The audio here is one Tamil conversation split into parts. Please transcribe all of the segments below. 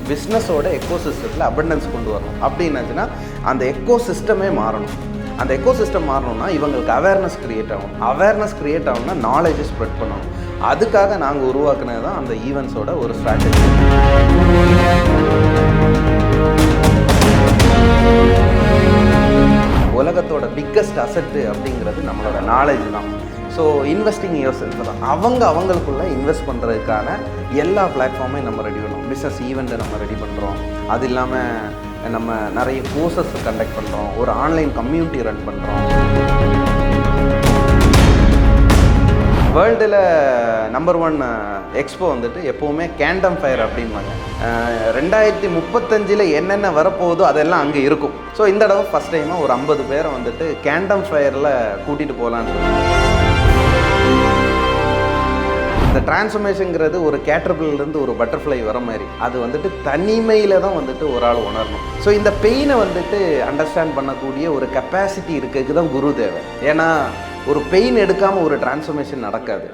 பிஸ்னஸோட எக்கோ சிஸ்டத்தில் அபண்டன்ஸ் கொண்டு வரணும். அப்படின்னாச்சுன்னா அந்த எக்கோ சிஸ்டமே மாறணும். அந்த எக்கோ சிஸ்டம் மாறணும்னா இவங்களுக்கு அவேர்னஸ் க்ரியேட் ஆகும். அவேர்னஸ் க்ரியேட் ஆகும்னா நாலேஜை ஸ்ப்ரெட் பண்ணணும். அதுக்காக நாங்கள் உருவாக்குனது தான் அந்த ஈவெண்ட்ஸோட ஒரு ஸ்ட்ராட்டஜி. உலகத்தோட பிக்கஸ்ட் அசெட்டு அப்படிங்கிறது நம்மளோட நாலேஜ் தான். ஸோ இன்வெஸ்டிங் யுவர் செல்ஃப் தான். அவங்களுக்குள்ளே இன்வெஸ்ட் பண்ணுறதுக்கான எல்லா பிளாட்ஃபார்மையும் நம்ம ரெடி பண்ணோம். பிஸ்னஸ் ஈவெண்ட்டை நம்ம ரெடி பண்ணுறோம். அது இல்லாமல் நம்ம நிறைய கோர்சஸ் கண்டக்ட் பண்ணுறோம். ஒரு ஆன்லைன் கம்யூனிட்டி ரன் பண்ணுறோம். வேர்ல்டில் நம்பர் 1 எக்ஸ்போ வந்துட்டு எப்போவுமே கேண்டம் ஃபயர் அப்படின்பாங்க. 2035 என்னென்ன வரப்போகுதோ அதெல்லாம் அங்கே இருக்கும். ஸோ இந்த தடவை ஃபஸ்ட் டைமாக ஒரு 50 பேரை வந்துட்டு கேண்டம் ஃபயரில் கூட்டிகிட்டு போகலான்னு சொல்லி. இந்த டிரான்ஸ்ஃபர்மேஷனுங்கிறது ஒரு கேட்டர்பில்லர்லேருந்து ஒரு பட்டர்ஃப்ளை வர மாதிரி. அது வந்துட்டு தனிமையில் தான் வந்துட்டு ஒரு ஆள் உணரணும். ஸோ இந்த பெயினை வந்துட்டு அண்டர்ஸ்டாண்ட் பண்ணக்கூடிய ஒரு கெப்பாசிட்டி இருக்கிறதுக்கு தான் குரு தேவை. ஏன்னா ஒரு பெயின் எடுக்காமல் ஒரு டிரான்ஸ்ஃபர்மேஷன் நடக்காது.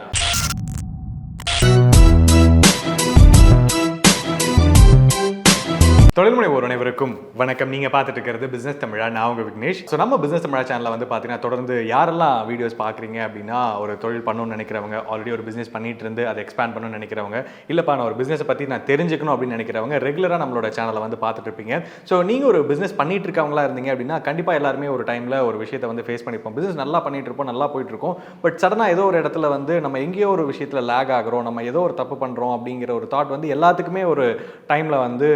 தொழில்முனைவோர் அனைவருக்கும் வணக்கம். நீங்கள் பார்த்துட்டு இருக்கிறது பிஸ்னஸ் தமிழா. நான் உங்கள் விக்னேஷ். ஸோ நம்ம பிஸ்னஸ் தமிழா சேனலில் வந்து பார்த்தீங்கன்னா தொடர்ந்து யாரெல்லாம் வீடியோஸ் பார்க்குறீங்க அப்படின்னா, ஒரு தொழில் பண்ணணும்னு நினைக்கிறவங்க, ஆல்ரெடி ஒரு பிஸ்னஸ் பண்ணிட்டு இருந்து அதை எக்ஸ்பேண்ட் பண்ணணும்னு நினைக்கிறவங்க, இல்லைப்பா நான் ஒரு பிஸ்னஸை பற்றி நான் தெரிஞ்சுக்கணும் அப்படின்னு நினைக்கிறவங்க ரெகுலராக நம்மளோட சேனலை வந்து பார்த்துட்டு இருப்பீங்க. ஸோ நீங்கள் ஒரு பிஸ்னஸ் பண்ணிட்டு இருக்கவங்களா இருந்தீங்க அப்படின்னா கண்டிப்பாக எல்லாருமே ஒரு டைமில் ஒரு விஷயத்தை வந்து ஃபேஸ் பண்ணிப்போம். பிஸ்னஸ் நல்லா பண்ணிட்டு இருப்போம், நல்லா போயிட்டு இருக்கோம். பட் சடனாக ஏதோ ஒரு இடத்துல வந்து நம்ம எங்கேயோ ஒரு விஷயத்தில் லேக் ஆகிறோம், நம்ம ஏதோ ஒரு தப்பு பண்ணுறோம் அப்படிங்கிற ஒரு தாட் வந்து எல்லாத்துக்குமே ஒரு டைமில் வந்து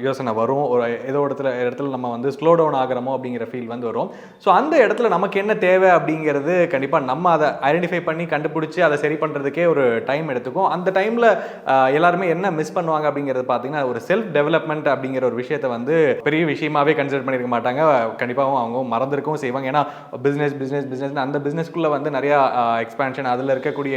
யோசனை வரும். ஒரு ஏதோ இடத்துல நம்ம வந்து ஸ்லோ டவுன் ஆகிறோமோ அப்படிங்கிற ஃபீல் வந்து வரும். ஸோ அந்த இடத்துல நமக்கு என்ன தேவை அப்படிங்கிறது கண்டிப்பாக நம்ம அதை ஐடென்டிஃபை பண்ணி கண்டுபிடிச்சி அதை சரி பண்ணுறதுக்கே ஒரு டைம் எடுத்துக்கும். அந்த டைமில் எல்லாருமே என்ன மிஸ் பண்ணுவாங்க அப்படிங்கிறது பார்த்தீங்கன்னா, ஒரு செல்ஃப் டெவலப்மெண்ட் அப்படிங்கிற ஒரு விஷயத்தை வந்து பெரிய விஷயமாவே கன்சிடர் பண்ணியிருக்க மாட்டாங்க. கண்டிப்பாகவும் அவங்க மறந்துருக்கவும் செய்வாங்க. ஏன்னா பிஸ்னஸ் அந்த பிஸ்னஸ்க்குள்ளே வந்து நிறையா எக்ஸ்பேன்ஷன், அதில் இருக்கக்கூடிய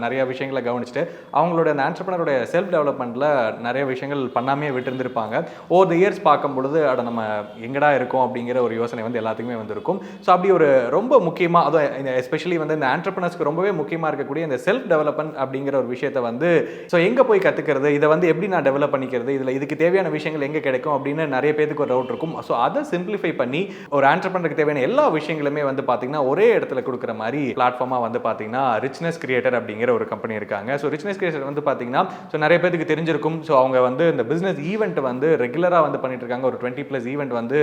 நிறைய விஷயங்களை கவனிச்சுட்டு அவங்களோட அந்த ஆண்டர்பிரனரோட செல்ஃப் டெவலப்மெண்ட்டில் நிறைய விஷயங்கள் பண்ணாமே விட்டுருந்துருப்பாங்க. ஓவர் தி இயர்ஸ் பார்க்கும் பொழுது அதை நம்ம எங்கடா இருக்கோம் அப்படிங்கிற ஒரு யோசனை வந்து எல்லாத்துக்குமே வந்திருக்கும். ஸோ அப்படி ஒரு ரொம்ப முக்கியமாக, அதுவும் எஸ்பெஷலி வந்து இந்த ஆண்டர்பிரனர்ஸ்க்கு ரொம்பவே முக்கியமாக இருக்கக்கூடிய இந்த செல்ஃப் டெவலப்மெண்ட் அப்படிங்கிற ஒரு விஷயத்தை வந்து ஸோ எங்கே போய் கற்றுக்கிறது, இதை வந்து எப்படி நான் டெவலப் பண்ணிக்கிறது, இதில் இதுக்கு தேவையான விஷயங்கள் எங்கே கிடைக்கும் அப்படின்னு நிறைய பேருக்கு ஒரு டவுட் இருக்கும். ஸோ அதை சிம்பிளிஃபை பண்ணி ஒரு ஆண்டர்பிரனருக்கு தேவையான எல்லா விஷயங்களுமே வந்து பார்த்தீங்கன்னா ஒரே இடத்துல கொடுக்குற மாதிரி பிளாட்ஃபார்மாக வந்து பார்த்தீங்கன்னா ரிச்னஸ் கிரியேட்டர் அப்படிங்கிற ஒரு கம்பெனி இருக்காங்க. ஸோ ரிச்னஸ் கிரியேட்டர் வந்து பார்த்தீங்கன்னா ஸோ நிறைய பேருக்கு தெரிஞ்சிருக்கும். ஸோ அவங்க வந்து இந்த பிஸ்னஸ் ஈவெண்ட் வந்து ரெகுலராக வந்து பண்ணிட்டு இருக்காங்க. ஒரு 20+ ஈவெண்ட் வந்து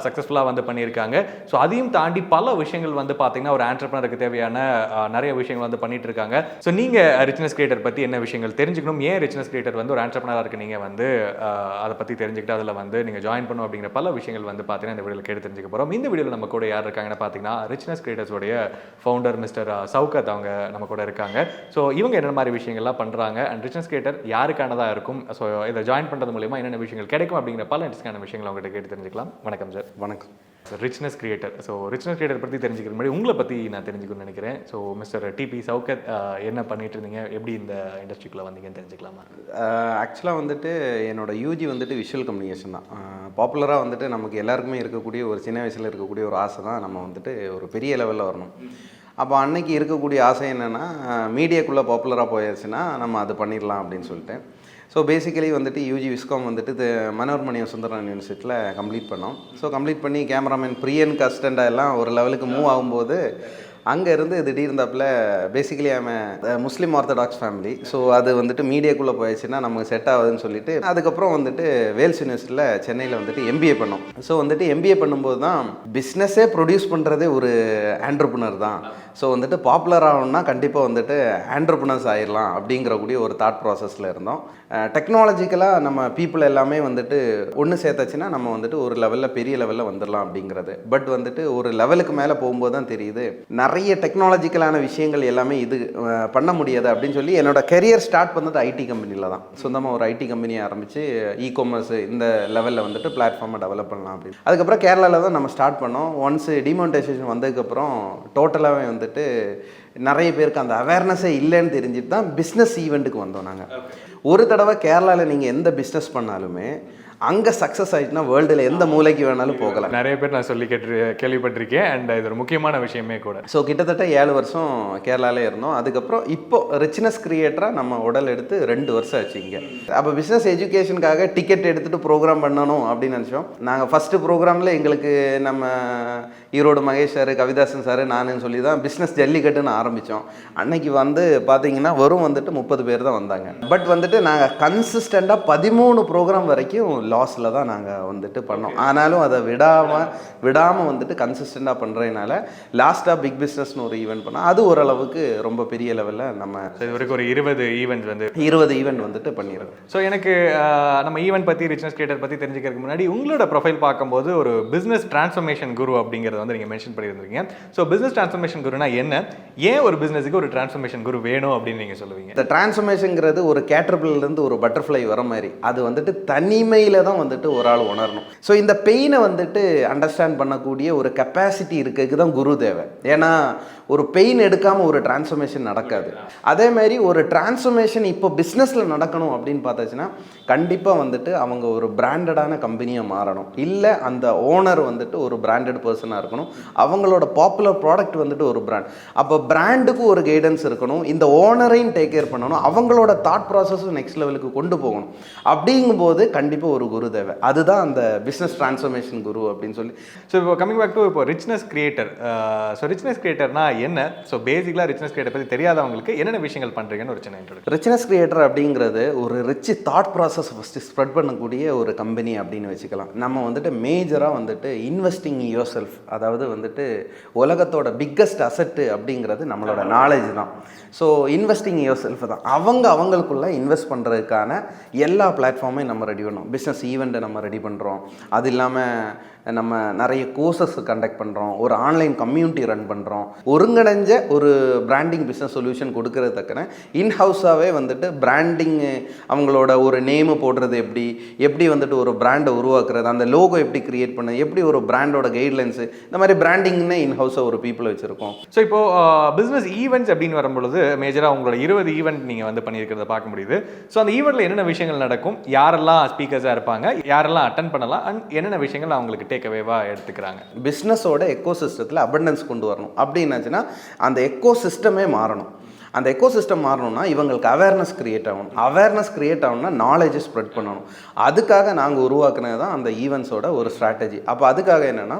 சக்ஸஸ்ஃபுல்லாக வந்து பண்ணியிருக்காங்க. ஸோ அதையும் தாண்டி பல விஷயங்கள் வந்து பார்த்தீங்கன்னா ஒரு ஆண்டர்பிரனருக்கு தேவையான நிறைய விஷயங்கள் வந்து பண்ணிட்டு இருக்காங்க. ஸோ நீங்கள் ரிச்னஸ் கிரியேட்டர் பற்றி என்ன விஷயங்கள் தெரிஞ்சுக்கணும், ஏன் ரிச்னஸ் கிரியேட்டர் வந்து ஒரு ஆண்டர்பிரனராக இருக்கு நீங்கள் வந்து அதை பற்றி தெரிஞ்சுக்கிட்டு அதில் வந்து நீங்கள் ஜாயின் பண்ணணும் அப்படிங்கிற பல விஷயங்கள் வந்து பார்த்தீங்கன்னா இந்த வீடியோவில் கேட்டு தெரிஞ்சுக்க போகிறோம். இந்த வீடியோவில் நம்ம கூட யார் இருக்காங்கன்னு பார்த்தீங்கன்னா ரிச்னஸ் கிரியேட்டர்ஸோடைய ஃபவுண்டர் மிஸ்டர் சவுகத் அவங்க நம்ம கூட இருக்காங்க. ஸோ இவங்க என்ன மாதிரி விஷயங்கள்லாம் பண்ணுறாங்க அண்ட் ரிச்னஸ் கிரியேட்டர் யாருக்கானதாக இருக்கும், ஸோ இதை ஜாயின் பண்ணுறது மூலமா என்னென்ன விஷயங்கள் கிடைக்கும் அப்படிங்கிற பல இன்ட்ரெஸ்டான விஷயங்களை அவங்ககிட்ட கேட்டு தெரிஞ்சுக்கலாம். வணக்கம் சார். வணக்கம் sir. Richness creator, so richness creator பற்றி தெரிஞ்சுக்கிற மாதிரி உங்களை பற்றி நான் தெரிஞ்சுக்கணும்னு நினைக்கிறேன். ஸோ மிஸ்டர் டிபி சவுகத் என்ன பண்ணிட்டு இருந்தீங்க, எப்படி இந்த இண்டஸ்ட்ரிக்குள்ளே வந்தீங்கன்னு தெரிஞ்சுக்கலாமா? ஆக்சுவலாக வந்துட்டு என்னோட யூஜி வந்துட்டு விஷுவல் கம்யூனிகேஷன் தான். பாப்புலராக வந்துட்டு நமக்கு எல்லாருக்குமே இருக்கக்கூடிய ஒரு சின்ன வயசில் இருக்கக்கூடிய ஒரு ஆசை தான் நம்ம வந்துட்டு ஒரு பெரிய லெவலில் வரணும். அப்போ அன்னைக்கு இருக்கக்கூடிய ஆசை என்னென்னா, மீடியாக்குள்ளே பாப்புலராக போயாச்சுன்னா நம்ம அது பண்ணிடலாம் அப்படின்னு சொல்லிட்டு. ஸோ பேசிக்கலி வந்துட்டு யூஜி விஸ்காம் வந்துட்டு மனோர்மணியம் சுந்தரன் யூனிவர்சிட்டியில் கம்ப்ளீட் பண்ணோம். ஸோ கம்ப்ளீட் பண்ணி கேமராமேன் பிரியன் கஸ்டண்டாக எல்லாம் ஒரு லெவலுக்கு மூவ் ஆகும்போது அங்கே இருந்து திடீர்ந்தாப்பில் பேசிக்கலி முஸ்லீம் ஆர்த்தடாக்ஸ் ஃபேமிலி. ஸோ அது வந்துட்டு மீடியாக்குள்ளே போயிடுச்சுன்னா நமக்கு செட் ஆகுதுன்னு சொல்லிட்டு அதுக்கப்புறம் வந்துட்டு வேல்ஸ் யூனிவர்சிட்டியில் சென்னையில் வந்துட்டு எம்பிஏ பண்ணோம். ஸோ வந்துட்டு எம்பிஏ பண்ணும்போது தான் பிஸ்னஸே ப்ரொடியூஸ் பண்ணுறதே ஒரு ஆண்டர்பிரனர் தான். ஸோ வந்துட்டு பாப்புலர் ஆகணும்னா கண்டிப்பாக வந்துட்டு ஆண்டர்பிரனர்ஸ் ஆயிடலாம் அப்படிங்கிறக்கூடிய ஒரு தாட் ப்ராசஸில் இருந்தோம். டெக்னாலஜிக்கலாக நம்ம பீப்புள் எல்லாமே வந்துட்டு ஒன்று சேர்த்தாச்சுன்னா நம்ம வந்துட்டு ஒரு லெவலில் பெரிய லெவலில் வந்துடலாம் அப்படிங்கிறது. பட் வந்துட்டு ஒரு லெவலுக்கு மேலே போகும்போது தான் தெரியுது நிறைய டெக்னாலஜிக்கலான விஷயங்கள் எல்லாமே இது பண்ண முடியாது அப்படின்னு சொல்லி என்னோட கெரியர் ஸ்டார்ட் பண்ணது ஐடி கம்பெனியில் தான். சொந்தமாக ஒரு ஐடி கம்பெனியை ஆரம்பித்து இ-காமர்ஸ் இந்த லெவலில் வந்துட்டு பிளாட்ஃபார்மை டெவலப் பண்ணலாம் அப்படின்னு. அதுக்கப்புறம் கேரளாவில் தான் நம்ம ஸ்டார்ட் பண்ணோம். ஒன்ஸ் டிமானிட்டைசேஷன் வந்ததுக்கப்புறம் டோட்டலாகவே வந்துட்டு நிறைய பேருக்கு அந்த அவேர்னஸே இல்லைன்னு தெரிஞ்சுட்டு தான் பிஸ்னஸ் ஈவெண்ட்டுக்கு வந்தோம் நாங்கள். ஒரு தடவை கேரளாவில் நீங்கள் எந்த பிஸ்னஸ் பண்ணாலுமே அங்கே சக்ஸஸ் ஆகிட்டுனா வேர்ல்டில் எந்த மூலைக்கு வேணாலும் போகலாம். நிறைய பேர் நான் சொல்லி கேள்விப்பட்டிருக்கேன். அண்ட் இது ஒரு முக்கியமான விஷயமே கூட. ஸோ கிட்டத்தட்ட 7 வருஷம் கேரளாலே இருந்தோம். அதுக்கப்புறம் இப்போ ரிச்னஸ் கிரியேட்டராக நம்ம உடல் எடுத்து 2 வருஷம் ஆச்சு இங்கே. அப்போ பிஸ்னஸ் எஜுகேஷனுக்காக டிக்கெட் எடுத்துகிட்டு ப்ரோக்ராம் பண்ணணும் அப்படின்னு நினச்சோம். நாங்கள் ஃபஸ்ட்டு ப்ரோக்ராமில் எங்களுக்கு நம்ம ஈரோடு மகேஷ் சார், கவிதாசன் சார், நானுன்னு சொல்லி தான் பிஸ்னஸ் ஜல்லிக்கட்டுன்னு ஆரம்பித்தோம். அன்னைக்கு வந்து பார்த்தீங்கன்னா வெறும் வந்துட்டு 30 பேர் தான் வந்தாங்க. பட் வந்துட்டு நாங்கள் கன்சிஸ்டண்ட்டாக 13 ப்ரோக்ராம் வரைக்கும் லாஸில் தான் நாங்கள் வந்துட்டு பண்ணோம். ஆனாலும் அதை விடாமல் வந்துட்டு கன்சிஸ்டண்ட்டாக பண்ணுறதுனால லாஸ்ட்டாக பிக் பிஸ்னஸ்னு ஒரு ஈவெண்ட் பண்ணோம். அது ஓரளவுக்கு ரொம்ப பெரிய லெவலில் நம்ம இது வரைக்கும் ஒரு 20 ஈவெண்ட் வந்துட்டு பண்ணிடுறோம். ஸோ எனக்கு நம்ம ஈவெண்ட் பற்றி, ரிச்னஸ் கிரியேட்டர் பற்றி தெரிஞ்சுக்கிறதுக்கு முன்னாடி உங்களோட ப்ரொஃபைல் பார்க்கும்போது ஒரு பிஸ்னஸ் டிரான்ஸ்ஃபர்மேஷன் குரு அப்படிங்கிறத வந்து நீங்கள் மென்ஷன் பண்ணியிருந்தீங்க. ஸோ பிஸ்னஸ் டிரான்ஸ்ஃபர்மேஷன் குருனா என்ன, ஏன் ஒரு பிஸ்னஸுக்கு ஒரு டிரான்ஸ்ஃபர்மேஷன் குரு வேணும் அப்படின்னு நீங்கள் சொல்லுவீங்க? இந்த டிரான்ஸ்ஃபர்மேஷனுங்கிறது ஒரு கேட்டர்பில்லர்லேருந்து ஒரு பட்டர்ஃப்ளை வர மாதிரி, அது வந்துட்டு தனிமையில் தான் வந்துட்டு ஒரு ஆள் உணரணும். ஸோ இந்த பெயினை வந்துட்டு அண்டர்ஸ்டாண்ட் பண்ணக்கூடிய ஒரு கெப்பாசிட்டி இருக்கிறதுக்கு தான் குரு தேவை. ஏன்னா ஒரு பெயின் எடுக்காமல் ஒரு டிரான்ஸ்ஃபர்மேஷன் நடக்காது. அதே மாதிரி ஒரு டிரான்ஸ்ஃபர்மேஷன் இப்போ பிஸ்னஸில் நடக்கணும் அப்படின்னு பார்த்தாச்சுன்னா கண்டிப்பாக வந்துட்டு அவங்க ஒரு பிராண்டடான கம்பெனியாக மாறணும். இல்லை அந்த ஓனர் வந்துட்டு ஒரு பிராண்டட் பர்சனாக இருக்கணும். அவங்களோட பாப்புலர் ப்ராடக்ட் வந்துட்டு ஒரு பிராண்ட். அப்போ பிராண்டுக்கு ஒரு கைடன்ஸ் இருக்கணும். இந்த ஓனரையும் டேக் கேர் பண்ணணும். அவங்களோட தாட் ப்ராசஸும் நெக்ஸ்ட் லெவலுக்கு கொண்டு போகணும். அப்படிங்கும்போது கண்டிப்பாக ஒரு குரு தேவை. அதுதான் அந்த பிஸ்னஸ் டிரான்ஸ்ஃபர்மேஷன் குரு அப்படின்னு சொல்லி. ஸோ இப்போ கமிங் பேக் டு இப்போ ரிச்னஸ் கிரியேட்டர். ஸோ ரிச்னஸ் கிரியேட்டர்னா என்ன? ஸோ பேசிக்கலாக ரிச்னஸ் கிரியேட்டர் பற்றி தெரியாதவங்களுக்கு என்னென்ன விஷயங்கள் பண்ணுறீங்கன்னு ஒரு சின்ன இன்ட்ரோடக்ஷன். ரிச்னஸ் கிரியேட்டர் அப்படிங்கிறது ஒரு rich thought process first spread பண்ணக்கூடிய ஒரு கம்பெனி அப்படின்னு வச்சுக்கலாம். நம்ம வந்துட்டு மேஜராக வந்துட்டு இன்வெஸ்டிங் யுவர் செல்ஃப், அதாவது வந்துட்டு உலகத்தோட பிக்கஸ்ட் அசட்டு அப்படிங்கிறது நம்மளோட நாலேஜ் தான். ஸோ இன்வெஸ்டிங் யுவர் செல்ஃப் தான். அவங்களுக்குள்ளே இன்வெஸ்ட் பண்ணுறதுக்கான எல்லா பிளாட்ஃபார்மையும் நம்ம ரெடி பண்ணோம். பிஸ்னஸ் ஈவெண்ட்டை நம்ம ரெடி பண்ணுறோம். அது இல்லாமல் நம்ம நிறைய கோர்சஸ் கண்டக்ட் பண்ணுறோம். ஒரு ஆன்லைன் கம்யூனிட்டி ரன் பண்ணுறோம். ஒருங்கிணைஞ்ச ஒரு பிராண்டிங் பிஸ்னஸ் சொல்யூஷன் கொடுக்கறதுக்கான இன்ஹவுஸாகவே வந்துட்டு பிராண்டிங், அவங்களோட ஒரு நேமு போடுறது எப்படி வந்துட்டு ஒரு பிராண்டை உருவாக்குறது, அந்த லோகோ எப்படி கிரியேட் பண்ணுறது, எப்படி ஒரு பிராண்டோட கைட்லைன்ஸு, இந்த மாதிரி பிராண்டிங்னே இன்ஹவுஸாக ஒரு பீப்புளை வச்சுருக்கோம். ஸோ இப்போது பிஸ்னஸ் ஈவெண்ட்ஸ் அப்படின்னு வரும்பொழுது மேஜராக உங்களோட 20 ஈவெண்ட் நீங்கள் வந்து பண்ணியிருக்கிறத பார்க்க முடியுது. ஸோ அந்த ஈவெண்ட்டில் என்னென்ன விஷயங்கள் நடக்கும், யாரெல்லாம் ஸ்பீக்கர்ஸாக இருப்பாங்க, யாரெல்லாம் அட்டன் பண்ணலாம், அண்ட் என்னென்ன விஷயங்கள் அவங்களுக்கு டேக்அவேவாக எடுத்துக்கிறாங்க? பிஸ்னஸோட எக்கோ சிஸ்டத்தில் அபண்டன்ஸ் கொண்டு வரணும். அப்படின்னாச்சுன்னா அந்த எக்கோ சிஸ்டமே மாறணும். அந்த எக்கோ சிஸ்டம் மாறணும்னா இவங்களுக்கு அவேர்னஸ் கிரியேட் ஆகணும்னா நாலேஜை ஸ்ப்ரெட் பண்ணணும். அதுக்காக நாங்கள் உருவாக்குனது தான் அந்த ஈவெண்ட்ஸோட ஒரு ஸ்ட்ராட்டஜி. அப்போ அதுக்காக என்னென்னா,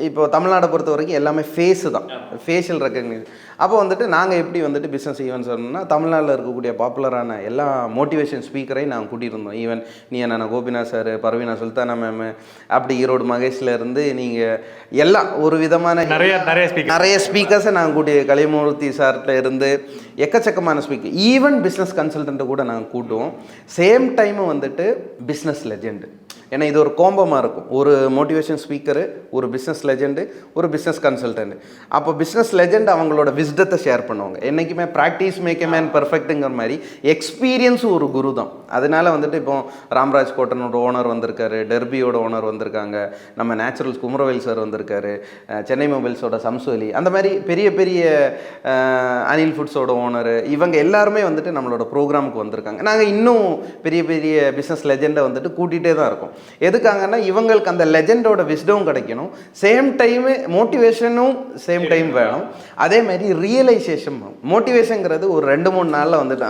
இப்போ தமிழ்நாடை பொறுத்த வரைக்கும் எல்லாமே ஃபேஸு தான், ஃபேஷியல் ரெக்கக்னிஷன். அப்போ வந்துட்டு நாங்கள் எப்படி வந்துட்டு பிஸ்னஸ் ஈவெண்ட்ஸ் வரணும்னா தமிழ்நாட்டில் இருக்கக்கூடிய பாப்புலரான எல்லா மோட்டிவேஷன் ஸ்பீக்கரையும் நாங்கள் கூட்டிகிட்டு இருந்தோம். ஈவன் நீ என்ன கோபிநாத் சார், பர்வீனா சுல்தானா மேம், அப்படி ஈரோடு மகேஷ்லேருந்து நீங்கள் எல்லாம் ஒரு விதமான நிறைய ஸ்பீக்கர்ஸை நாங்கள் கூட்டி, கலைமூர்த்தி சார்கிட்ட இருந்து எக்கச்சக்கமான ஸ்பீக்கர், ஈவன் பிஸ்னஸ் கன்சல்டண்ட்டை கூட நாங்கள் கூட்டுவோம். சேம் டைமு வந்துட்டு பிஸ்னஸ் லெஜெண்டு. ஏன்னா இது ஒரு கோம்பமாக இருக்கும். ஒரு மோட்டிவேஷன் ஸ்பீக்கரு, ஒரு பிஸ்னஸ் லெஜெண்டு, ஒரு பிஸ்னஸ் கன்சல்டன்ட். அப்போ பிஸ்னஸ் லெஜெண்ட் அவங்களோட விஸ்டத்தை ஷேர் பண்ணுவாங்க. என்றைக்குமே ப்ராக்டிஸ் மேக் எ மேன் பர்ஃபெக்ட்டுங்கிற மாதிரி எக்ஸ்பீரியன்ஸும் ஒரு குரு தான். அதனால வந்துட்டு இப்போ ராம்ராஜ் கோட்டனோட ஓனர் வந்திருக்காரு, டெர்பியோட ஓனர் வந்திருக்காங்க, நம்ம நேச்சுரல்ஸ் குமரவேல் சார் வந்திருக்காரு, சென்னை மொபைல்ஸோட சம்சுவலி, அந்த மாதிரி பெரிய பெரிய அனில் ஃபுட்ஸோட ஓனரு, இவங்க எல்லாருமே வந்துட்டு நம்மளோட ப்ரோக்ராமுக்கு வந்திருக்காங்க. நாங்கள் இன்னும் பெரிய பெரிய பிஸ்னஸ் லெஜெண்டை வந்துட்டு கூட்டிகிட்டே தான் இருக்கோம். எதுக்காங்கன்னா இவங்களுக்கு அந்த லெஜெண்டோட விஸ்டம் கிடைக்கணும், சேம் டைமு மோட்டிவேஷனும் சேம் டைம் வேணும். அதே மாதிரி ரியலைசேஷன். மோட்டிவேஷனுங்கிறது ஒரு 2-3 நாளில் வந்துட்டு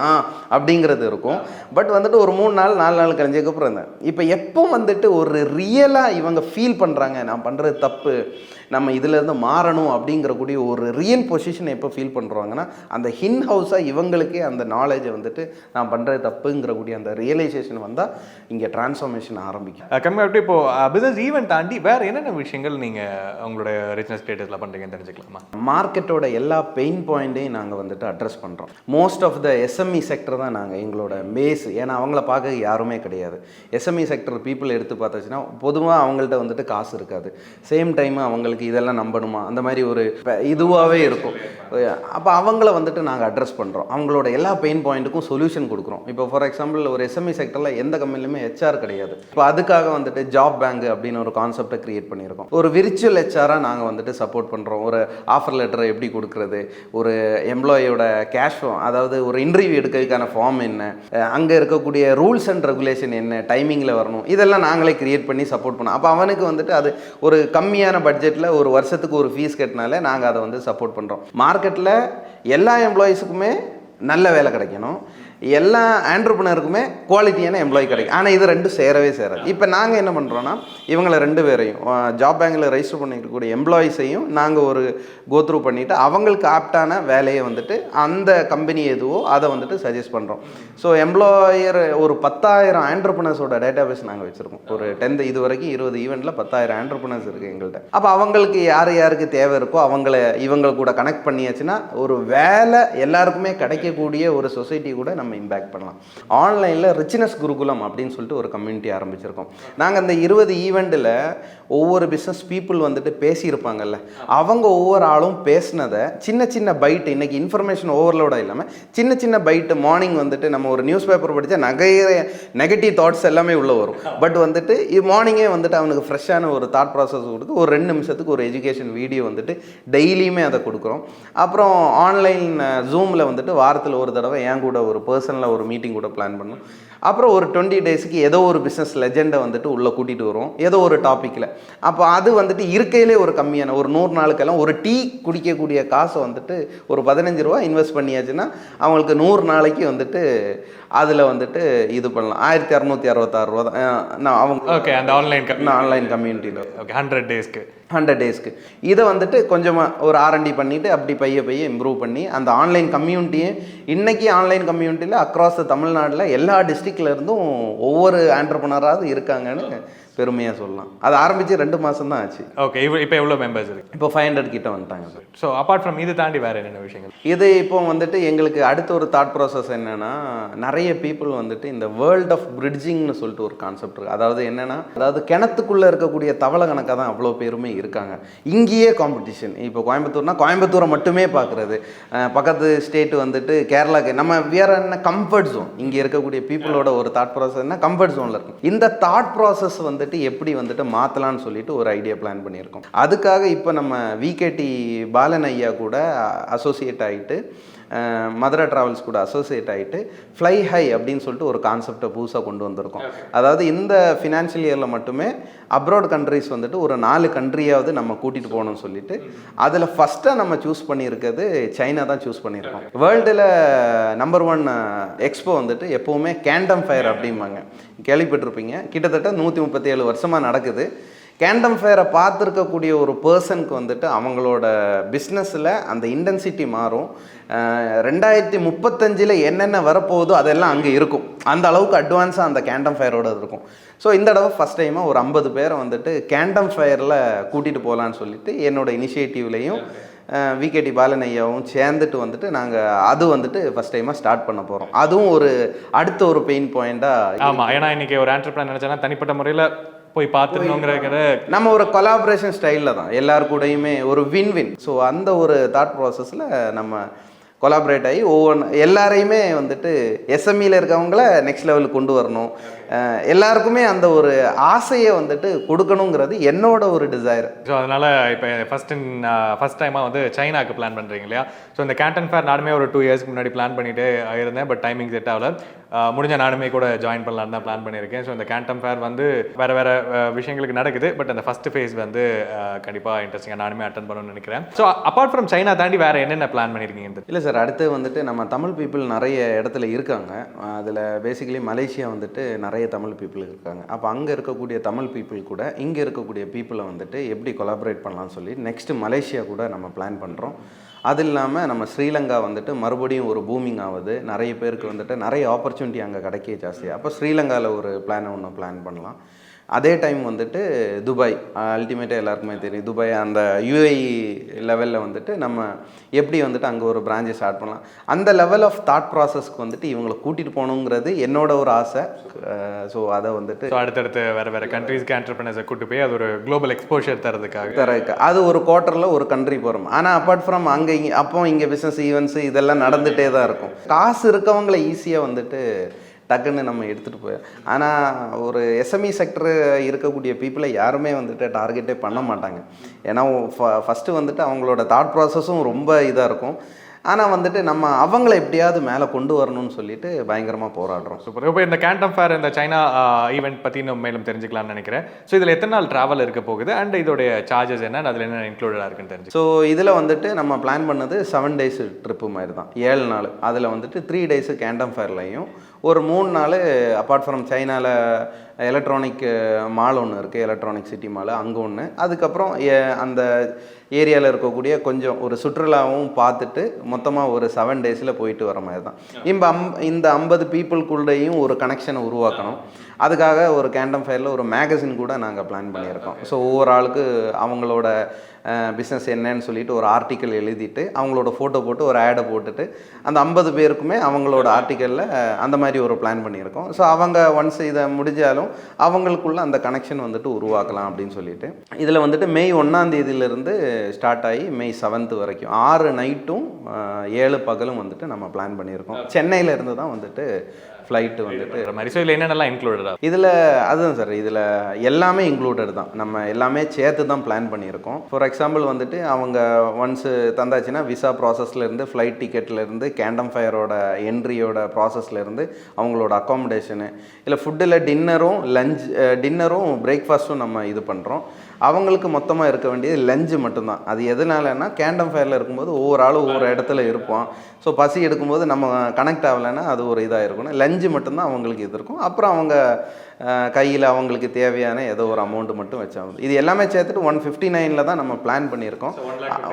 அப்படிங்கிறது இருக்கும். பட் வந்துட்டு ஒரு 3 நாள் 4 நாள் கழிஞ்சதுக்கப்புறம் இருந்தேன். இப்போ எப்போ வந்துட்டு ஒரு ரியலாக இவங்க ஃபீல் பண்ணுறாங்க, நான் பண்ணுறது தப்பு, நம்ம இதிலேருந்து மாறணும் அப்படிங்கிற கூடிய ஒரு ரியல் பொசிஷன் எப்போ ஃபீல் பண்ணுறாங்கன்னா அந்த ஹின் ஹவுஸாக இவங்களுக்கே அந்த நாலேஜை வந்துட்டு நான் பண்ணுறது தப்புங்கிற கூடிய அந்த ரியலைசேஷன் வந்தால் இங்கே டிரான்ஸ்ஃபார்மேஷன் ஆரம்பிக்கும். கம்மியாக இப்போ பிஸ்னஸ் ஈவெண்ட் தாண்டி வேறு என்னென்ன விஷயங்கள் நீங்கள் உங்களோட ரிச்னஸ் கிரியேட்டர்ஸில் பண்ணுறீங்கன்னு தெரிஞ்சுக்கலாமா? மார்க்கெட்டோட எல்லா பெயின் பாயிண்ட்டையும் நாங்கள் வந்துட்டு அட்ரஸ் பண்ணுறோம். Most of the SME sector தான் நாங்கள் எங்களோட பேஸ். ஏன்னா அவங்கள பார்க்க யாருமே கிடையாது. எஸ்எம்இ செக்டர் பீப்புள் எடுத்து பார்த்தாச்சுன்னா பொதுவாக அவங்கள்ட்ட வந்துட்டு காசு இருக்காது. சேம் டைம் அவங்களுக்கு இதெல்லாம் நம்பணுமா அந்த மாதிரி ஒரு இதுவாகவே இருக்கும். அப்போ அவங்கள வந்துட்டு நாங்கள் அட்ரஸ் பண்ணுறோம். அவங்களோட எல்லா பெயின் பாயிண்ட்டுக்கும் சொல்யூஷன் கொடுக்குறோம். இப்போ ஃபார் எக்ஸாம்பிள் ஒரு எஸ்எம்இ செக்டரில் எந்த கம்பெனிலுமே ஹெச்ஆர் கிடையாது. இப்போ அதுக்காக வந்துட்டு ஜாப் பேங்க் அப்படின்னு ஒரு கான்செப்டை கிரியேட் பண்ணியிருக்கோம். ஒரு விர்ச்சுவல் ஹெச்ஆராக நாங்கள் வந்துட்டு சப்போர்ட் பண்ணுறோம். ஒரு ஆஃபர் லெட்டரை எப்படி கொடுக்குறது, ஒரு எம்ப்ளாயோட கேஷ், அதாவது ஒரு இன்டர்வியூ எடுக்கிறதுக்கான ஃபார்ம் என்ன, அங்கே இருக்கக்கூடிய இருக்கக்கூடிய ரூல்ஸ் அண்ட் ரெகுலேஷன் என்ன, டைமிங்கில் வரணும், இதெல்லாம் நாங்களே கிரியேட் பண்ணி சப்போர்ட் பண்ணோம். அப்போ அவனுக்கு வந்துட்டு அது ஒரு கம்மியான பட்ஜெட்டில் ஒரு வருஷத்துக்கு ஒரு ஃபீஸ் கட்டினாலே நாங்கள் அதை வந்து சப்போர்ட் பண்ணுறோம். மார்க்கெட்டில் எல்லா எம்ப்ளாயீஸுக்குமே நல்ல வேலை கிடைக்கணும், எல்லா ஆண்டர்பிரினருக்குமே குவாலிட்டியான எம்ப்ளாயி கிடைக்கும். ஆனால் இது ரெண்டும் சேரவே சேராது. இப்போ நாங்கள் என்ன பண்ணுறோன்னா இவங்களை 2 பேரையும் ஜாப் பேங்கில் ரெஜிஸ்டர் பண்ணிருக்கக்கூடிய எம்ப்ளாயீஸையும் நாங்கள் ஒரு கோத்ரூ பண்ணிவிட்டு அவங்களுக்கு ஆப்டான வேலையை வந்துட்டு அந்த கம்பெனி எதுவோ அதை வந்துட்டு சஜஸ்ட் பண்ணுறோம். ஸோ எம்ப்ளாயர் ஒரு 10,000 ஆண்டர்பிரினர்ஸோட டேட்டாபேஸ் நாங்கள் வச்சுருக்கோம். ஒரு 10 இது வரைக்கும் 20 ஈவெண்ட்டில் 10,000 ஆண்டர்பிரினர்ஸ் இருக்குது எங்கள்கிட்ட. அப்போ அவங்களுக்கு யாருக்கு தேவை இருக்கோ இவங்க கூட கனெக்ட் பண்ணியாச்சுன்னா ஒரு வேலை எல்லாருக்குமே கிடைக்கக்கூடிய ஒரு சொசைட்டி கூட நம்ம இம்பேக்ட் பண்ணலாம். ஆன்லைனில் ரிச்னஸ் குருகுலம் அப்படின்னு சொல்லிட்டு ஒரு கம்யூனிட்டி ஆரம்பிச்சிருக்கோம். நாங்கள் அந்த 20 ஈவெண்ட்டில் ஒவ்வொரு பிஸ்னஸ் பீப்புள் வந்துட்டு பேசியிருப்பாங்கல்ல, அவங்க ஒவ்வொரு ஆளும் பேசினதை சின்ன பைட்டு, இன்றைக்கி இன்ஃபர்மேஷன் ஓவர்லோடாக இல்லாமல் சின்ன பைட்டு, மார்னிங் வந்துட்டு நம்ம ஒரு நியூஸ் பேப்பர் படித்தா நெகட்டிவ் தாட்ஸ் எல்லாமே உள்ளே வரும். பட் வந்துட்டு மார்னிங்கே வந்துட்டு அவனுக்கு ஃப்ரெஷ்ஷான ஒரு தாட் ப்ராசஸ் கொடுத்து ஒரு 2 நிமிஷத்துக்கு ஒரு எஜுகேஷன் வீடியோ வந்துட்டு டெய்லியுமே அதை கொடுக்குறோம். அப்புறம் ஆன்லைன் ஜூமில் வந்துட்டு வாரத்தில் ஒரு தடவை என் கூட ஒரு பர்சனலாக ஒரு மீட்டிங் கூட பிளான் பண்ணோம். அப்புறம் ஒரு 20 டேஸுக்கு ஏதோ ஒரு பிஸ்னஸ் லெஜெண்டை வந்துட்டு உள்ளே கூட்டிகிட்டு வரும் ஏதோ ஒரு டாப்பிக்கில். அப்போ அது வந்துட்டு இருக்கையிலே ஒரு கம்மியான ஒரு 100 நாளுக்கெல்லாம் ஒரு டீ குடிக்கக்கூடிய காசை வந்துட்டு ஒரு 15 ரூபா இன்வெஸ்ட் பண்ணியாச்சுன்னா அவங்களுக்கு 100 நாளைக்கு வந்துட்டு அதில் வந்துட்டு இது பண்ணலாம். 1666 ரூபா தான் அவங்க. ஓகே, அந்த ஆன்லைன் கம்யூனிட்டியில் 100 டேஸ்க்கு இதை வந்துட்டு கொஞ்சமாக ஒரு R&D பண்ணிவிட்டு அப்படி பைய இம்ப்ரூவ் பண்ணி அந்த ஆன்லைன் கம்யூனிட்டியை இன்றைக்கி ஆன்லைன் கம்யூனிட்டியில் அக்ராஸ் தமிழ்நாட்டில் எல்லா டிஸ்ட்ரிக்டில் இருந்தும் ஒவ்வொரு ஆண்டர்பிரினராவது இருக்காங்கன்னு பெருமையாக சொல்லலாம். அது ஆரம்பித்து 2 மாதம் தான் ஆச்சு. ஓகே, இப்போ எவ்வளோ மெம்பர்ஸ் இருக்குது? இப்போ 500 கிட்ட வந்துட்டாங்க சார். ஸோ அப்பார்ட் ஃப்ரம் இது தாண்டி வேறு என்னென்ன விஷயங்கள்? இது இப்போ வந்துட்டு எங்களுக்கு அடுத்த ஒரு தாட் ப்ராசஸ் என்னென்னா, நிறைய பீப்புள் வந்துட்டு இந்த வேர்ல்ட் ஆஃப் பிரிட்ஜிங்னு சொல்லிட்டு ஒரு கான்செப்ட் இருக்குது. அதாவது என்னென்னா, அதாவது கிணத்துக்குள்ளே இருக்கக்கூடிய தவளை கணக்காக தான் அவ்வளோ பேருமே இருக்காங்க. இங்கேயே காம்படிஷன். இப்போ கோயம்புத்தூரை மட்டுமே பார்க்குறது, பக்கத்து ஸ்டேட்டு வந்துட்டு கேரளாக்கு நம்ம வேற என்ன கம்ஃபர்ட் ஜோன். இங்கே இருக்கக்கூடிய பீப்புளோட ஒரு தாட் ப்ராசஸ் என்ன கம்ஃபர்ட் ஜோனில் இருக்கும். இந்த தாட் ப்ராசஸ் வந்துட்டு எப்படி வந்துட்டு மாற்றலான்னு சொல்லிட்டு ஒரு ஐடியா பிளான் பண்ணியிருக்கோம். அதுக்காக இப்போ நம்ம VKT பாலன் ஐயா கூட அசோசியேட் ஆகிட்டு, மதுரை ட்ராவல்ஸ் கூட அசோசியேட் ஆகிட்டு ஃப்ளை ஹை அப்படின்னு சொல்லிட்டு ஒரு கான்செப்டை புதுசாக கொண்டு வந்திருக்கோம். அதாவது இந்த ஃபினான்ஷியல் இயரில் மட்டுமே அப்ராட் கண்ட்ரிஸ் வந்துட்டு ஒரு 4 கண்ட்ரியாவது நம்ம கூட்டிகிட்டு போகணும்னு சொல்லிட்டு அதில் ஃபஸ்ட்டாக நம்ம சூஸ் பண்ணியிருக்கிறது சைனா தான் சூஸ் பண்ணியிருக்கோம். வேர்ல்டில் நம்பர் 1 எக்ஸ்போ வந்துட்டு எப்போவுமே கேண்டம் ஃபயர் அப்படிம்பாங்க, கேள்விப்பட்டிருப்பீங்க. கிட்டத்தட்ட 137 வருஷமாக நடக்குது. கேண்டம் ஃபயரை பார்த்துருக்கக்கூடிய ஒரு பர்சனுக்கு வந்துட்டு அவங்களோட பிஸ்னஸில் அந்த இன்டென்சிட்டி மாறும். 2035 என்னென்ன வரப்போகுதோ அதெல்லாம் அங்கே இருக்கும். அந்த அளவுக்கு அட்வான்ஸாக அந்த கேண்டம் ஃபயரோட இருக்கும். ஸோ இந்த தடவை ஃபஸ்ட் டைமாக ஒரு 50 பேரை வந்துட்டு கேண்டம் ஃபயரில் கூட்டிகிட்டு போகலான்னு சொல்லிட்டு என்னோட இனிஷியேட்டிவ்லேயும் VKT பாலன் ஐயாவும் சேர்ந்துட்டு வந்துட்டு நாங்கள் அது வந்துட்டு ஃபஸ்ட் டைமாக ஸ்டார்ட் பண்ண போகிறோம். அதுவும் ஒரு அடுத்த ஒரு பெயின் பாயிண்ட்டாக. ஆமாம், ஏன்னா இன்றைக்கி ஒரு ஆண்டர்பிரினர் நினச்சேன்னா தனிப்பட்ட முறையில் போய் பார்த்துக்கணுங்கிற நம்ம ஒரு கொலாபரேஷன் ஸ்டைலில் தான் எல்லாரு கூடயுமே ஒரு வின். ஸோ அந்த ஒரு தாட் ப்ராசஸில் நம்ம கொலாபரேட் ஆகி எல்லாரையுமே வந்துட்டு SMEயில் இருக்கவங்கள நெக்ஸ்ட் லெவலுக்கு கொண்டு வரணும். எல்லாருக்குமே அந்த ஒரு ஆசையை வந்துட்டு கொடுக்கணுங்கிறது என்னோட ஒரு டிசைர். ஸோ அதனால் இப்போ ஃபஸ்ட் டைமாக வந்து சைனாவுக்கு பிளான் பண்ணுறீங்க இல்லையா? ஸோ இந்த கேண்டன் ஃபேர் நானுமே ஒரு 2 இயர்ஸ்க்கு முன்னாடி பிளான் பண்ணிட்டு இருந்தேன். பட் டைமிங் செட் ஆகல. முடிஞ்ச நானுமே கூட ஜாயின் பண்ணலான்னு தான் பிளான் பண்ணியிருக்கேன். ஸோ இந்த கேண்டன் ஃபேர் வந்து வேறு விஷயங்களுக்கு நடக்குது. பட் அந்த ஃபஸ்ட் ஃபேஸ் வந்து கண்டிப்பாக இன்ட்ரெஸ்டிங்காக நானுமே அட்டன் பண்ணணும்னு நினைக்கிறேன். ஸோ அப்பார்ட் ஃப்ரம் சைனா தாண்டி வேறு என்னென்ன பிளான் பண்ணியிருக்கீங்க? இல்லை சார், அடுத்து வந்துட்டு நம்ம தமிழ் பீப்புள் நிறைய இடத்துல இருக்காங்க. அதில் பேசிக்கலி மலேசியா வந்துட்டு நிறைய தமிழ் பீப்புள் இருக்காங்க. அப்போ அங்கே இருக்கக்கூடிய தமிழ் பீப்புள் கூட இங்கே இருக்கக்கூடிய பீப்புளை வந்துட்டு எப்படி கொலாபரேட் பண்ணலாம்னு சொல்லி நெக்ஸ்ட்டு மலேசியா கூட நம்ம பிளான் பண்ணுறோம். அது இல்லாமல் நம்ம ஸ்ரீலங்கா வந்துட்டு மறுபடியும் ஒரு பூமிங் ஆகுது. நிறைய பேருக்கு வந்துட்டு நிறைய ஆப்பர்ச்சுனிட்டி அங்கே கிடைக்க ஜாஸ்தி. அப்போ ஸ்ரீலங்காவில் ஒரு பிளான் பண்ணலாம். அதே டைம் வந்துட்டு துபாய் அல்டிமேட்டாக எல்லாருக்குமே தெரியும். துபாய் அந்த UAE லெவலில் வந்துட்டு நம்ம எப்படி வந்துட்டு அங்கே ஒரு பிரான்ச்சை ஸ்டார்ட் பண்ணலாம். அந்த லெவல் ஆஃப் தாட் ப்ராசஸ்க்கு வந்துட்டு இவங்களை கூட்டிகிட்டு போகணுங்கிறது என்னோட ஒரு ஆசை. ஸோ அதை வந்துட்டு அடுத்தடுத்து வேறு கண்ட்ரீஸ்க்கு ஆண்டர்பிரினர்ஸை கூட்டு போய் அது ஒரு குளோபல் எக்ஸ்போஷர் தரதுக்காக அது ஒரு குவார்ட்டரில் ஒரு கண்ட்ரி போகிறோம். ஆனால் அப்பார்ட் ஃப்ரம் இங்கே பிஸ்னஸ் ஈவெண்ட்ஸு இதெல்லாம் நடந்துகிட்டே தான் இருக்கும். காசு இருக்கவங்களை ஈஸியாக வந்துட்டு டக்குன்னு நம்ம எடுத்துகிட்டு போய், ஆனால் ஒரு SME செக்டர் இருக்கக்கூடிய பீப்புளை யாருமே வந்துட்டு டார்கெட்டே பண்ண மாட்டாங்க. ஏன்னா ஃபஸ்ட்டு வந்துட்டு அவங்களோட தாட் ப்ராசஸும் ரொம்ப இதாக இருக்கும். ஆனால் வந்துட்டு நம்ம அவங்கள எப்படியாவது மேலே கொண்டு வரணும்னு சொல்லிட்டு பயங்கரமாக போராடுறோம். சூப்பர். இப்போ இந்த கேண்டம் ஃபேர் இந்த சைனா ஈவெண்ட் பற்றி நம்ம மேலும் தெரிஞ்சுக்கலாம்னு நினைக்கிறேன். ஸோ இதில் எத்தனை நாள் ட்ராவல் இருக்க போகுது அண்ட் இதோடைய சார்ஜஸ் என்ன, அதில் என்ன இன்க்ளூடடாக இருக்குன்னு தெரிஞ்சு. ஸோ இதில் வந்துட்டு நம்ம பிளான் பண்ணது 7 days ட்ரிப்பு மாதிரி தான், 7 நாள். அதில் வந்துட்டு 3 days கேண்டம் ஃபேர்லையும் ஒரு 3 நாள் அப்பார்ட் ஃப்ரம் சைனாவில் எலக்ட்ரானிக் மால் ஒன்று இருக்குது, எலக்ட்ரானிக் சிட்டி மால், அங்கே ஒன்று. அதுக்கப்புறம் அந்த ஏரியாவில் இருக்கக்கூடிய கொஞ்சம் ஒரு சுற்றுலாவும் பார்த்துட்டு மொத்தமாக ஒரு 7 days போயிட்டு வர மாதிரி தான். இந்த 50 பீப்புளுக்குள்ளேயும் ஒரு கனெக்ஷனை உருவாக்கணும். அதுக்காக ஒரு கேண்டம் ஃபேரில் ஒரு மேகசின் கூட நாங்கள் பிளான் பண்ணியிருக்கோம். ஸோ ஒவ்வொரு ஆளுக்கு அவங்களோட பிஸ்னஸ் என்னன்னு சொல்லிட்டு ஒரு ஆர்டிக்கல் எழுதிட்டு அவங்களோட ஃபோட்டோ போட்டு ஒரு ஆடை போட்டுட்டு அந்த 50 பேருக்குமே அவங்களோட ஆர்டிக்கலில் அந்த மாதிரி ஒரு பிளான் பண்ணியிருக்கோம். ஸோ அவங்க ஒன்ஸ் இதை முடிஞ்சாலும் அவங்களுக்குள்ள அந்த கனெக்ஷன் வந்துட்டு உருவாக்கலாம் அப்படின்னு சொல்லிட்டு இதில் வந்துட்டு May 1 ஸ்டார்ட் ஆகி May 7 வரைக்கும் 6 நைட்டும் 7 பகலும் வந்துட்டு நம்ம பிளான் பண்ணியிருக்கோம். சென்னையில் இருந்து தான் வந்துட்டு ஃப்ளைட்டு வந்துட்டு மாதிரி. ஸோ இதில் என்னென்னலாம் இன்க்ளூடடா? இதில் அதுதான் சார், இதில் எல்லாமே இன்க்ளூடட் தான். நம்ம எல்லாமே சேர்த்து தான் பிளான் பண்ணியிருக்கோம். ஃபார் எக்ஸாம்பிள் வந்துட்டு அவங்க ஒன்ஸு தந்தாச்சுன்னா விசா ப்ராசஸ்லேருந்து, ஃப்ளைட் டிக்கெட்லேருந்து, கேண்டம் ஃபயரோட என்ட்ரியோட ப்ராசஸ்லேருந்து, அவங்களோட அக்காமடேஷனு, இல்லை ஃபுட்டில் டின்னரும் பிரேக்ஃபாஸ்ட்டும் நம்ம இது பண்ணுறோம். அவங்களுக்கு மொத்தமாக இருக்க வேண்டியது லஞ்சு மட்டும்தான். அது எதனாலன்னா கேண்டம் ஃபயரில் இருக்கும்போது ஒவ்வொரு ஆளும் ஒவ்வொரு இடத்துல இருப்போம். ஸோ பசி எடுக்கும்போது நம்ம கனெக்ட் ஆகலைன்னா அது ஒரு இதாக இருக்கணும். லஞ்சு மட்டும்தான் அவங்களுக்கு இது இருக்கும். அப்புறம் அவங்க கையில் அவங்களுக்கு தேவையான ஏதோ ஒரு அமௌண்ட்டு மட்டும் வச்சாங்க. இது எல்லாமே சேர்த்துட்டு 159 தான் நம்ம பிளான் பண்ணியிருக்கோம்.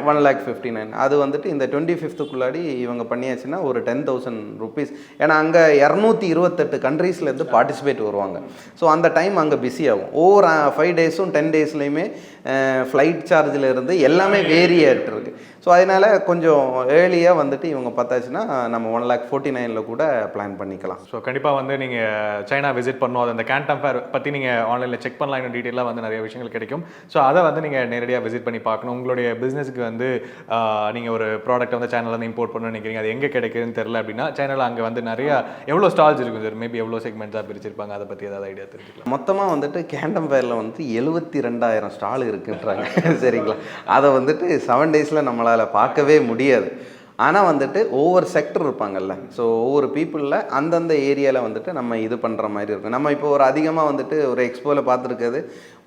1,59,000. அது வந்துட்டு இந்த 25th இவங்க பண்ணியாச்சுன்னா ஒரு 10,000 rupees. ஏன்னா அங்கே 228 கண்ட்ரீஸ்லேருந்து பார்ட்டிசிபேட் வருவாங்க. ஸோ அந்த டைம் அங்கே பிஸி ஆகும். ஒவ்வொரு 5 daysம் 10 daysலையுமே ஃப்ளைட் சார்ஜில் இருந்து எல்லாமே வேரியேட் இருக்குது. ஸோ அதனால் கொஞ்சம் ஏர்லியாக வந்துட்டு இவங்க பார்த்தாச்சுன்னா நம்ம 1,49,000 கூட பிளான் பண்ணிக்கலாம். ஸோ கண்டிப்பாக வந்து நீங்கள் சைனா விசிட் பண்ணுவோம். அந்த கேண்டம் ஃபேர் பற்றி நீங்கள் ஆன்லைனில் செக் பண்ணலாம். இன்னும் டீட்டெயிலாக வந்து நிறைய விஷயங்கள் கிடைக்கும். ஸோ அதை வந்து நீங்கள் நேரடியாக விசிட் பண்ணி பார்க்கணும். உங்களுடைய பிஸ்னஸுக்கு வந்து நீங்கள் ஒரு ப்ராடக்ட் வந்து சைனாவில் வந்து இம்போர்ட் பண்ணணும்னு நினைக்கிறீங்க, அது எங்கே கிடைக்குதுன்னு தெரில அப்படின்னா சைனாவில் அங்கே வந்து நிறையா எவ்வளோ ஸ்டால்ஸ் இருக்கும் சார், மேபி எவ்வளோ செக்மெண்ட்ஸாக பிரிச்சிருப்பாங்க, அதை பற்றி ஏதாவது ஐடியா தெரிஞ்சுக்கலாம். மொத்தமாக வந்துட்டு கேண்டம் ஃபேரில் வந்து 72,000 ஸ்டால் இருக்குன்றாங்க. சரிங்களா? அதை வந்துட்டு 7 days நம்மளால் பார்க்கவே முடியாது. ஆனால் வந்துட்டு ஒவ்வொரு செக்டர் இருப்பாங்கல்ல, ஸோ ஒவ்வொரு பீப்புளில் அந்தந்த ஏரியாவில் வந்துட்டு நம்ம இது பண்ணுற மாதிரி இருக்கும். நம்ம இப்போ ஒரு அதிகமாக வந்துட்டு ஒரு எக்ஸ்போவில் பார்த்துருக்கிறது,